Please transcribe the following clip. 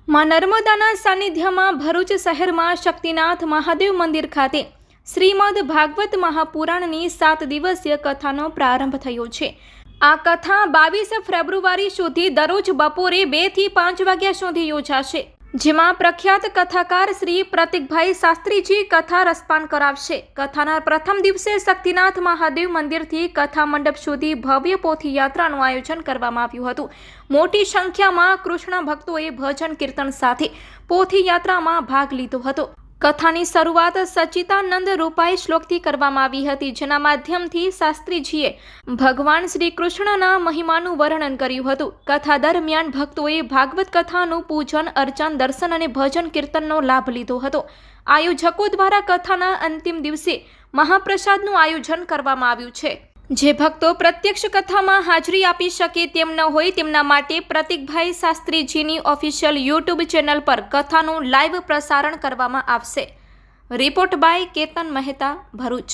માં નર્મદાના સાનિધ્યમાં ભરૂચ શહેરમાં શક્તિનાથ મહાદેવ મંદિર ખાતે શ્રીમદ ભાગવત મહાપુરાણની 7 દિવસીય કથાનો પ્રારંભ થયો છે। આ કથા 22 ફેબ્રુઆરી સુધી દરરોજ બપોરે 2 થી 5 વાગ્યા સુધી યોજાશે, જેમાં પ્રખ્યાત કથાકાર શ્રી પ્રતિકભાઈ શાસ્ત્રીજી કથા રસપાન કરાવશે। કથાના પ્રથમ દિવસે શક્તિનાથ મહાદેવ મંદિરથી કથા મંડપ સુધી ભવ્ય પોથી યાત્રાનું આયોજન કરવામાં આવ્યું હતું। મોટી સંખ્યામાં કૃષ્ણ ભક્તોએ ભજન કીર્તન સાથે પોથી યાત્રામાં ભાગ લીધો હતો। કથાની શરૂઆત સચ્ચિદાનંદ રૂપાઈ શ્લોકથી કરવામાં આવી હતી, જેના માધ્યમથી શાસ્ત્રીજીએ ભગવાન શ્રી કૃષ્ણના મહિમાનું વર્ણન કર્યું હતું। કથા દરમિયાન ભક્તોએ ભાગવત કથાનું પૂજન અર્ચન દર્શન અને ભજન કીર્તનનો લાભ લીધો હતો। આયોજકો દ્વારા કથાના અંતિમ દિવસે મહાપ્રસાદનું આયોજન કરવામાં આવ્યું છે। જે ભક્તો પ્રત્યક્ષ કથામાં હાજરી આપી શકે તેમ ન હોય તેમના માટે પ્રતિકભાઈ શાસ્ત્રીજીની ઓફિશિયલ યુટ્યુબ ચેનલ પર કથાનું લાઈવ પ્રસારણ કરવામાં આવશે। Report by Ketan Mehta, Bharuch.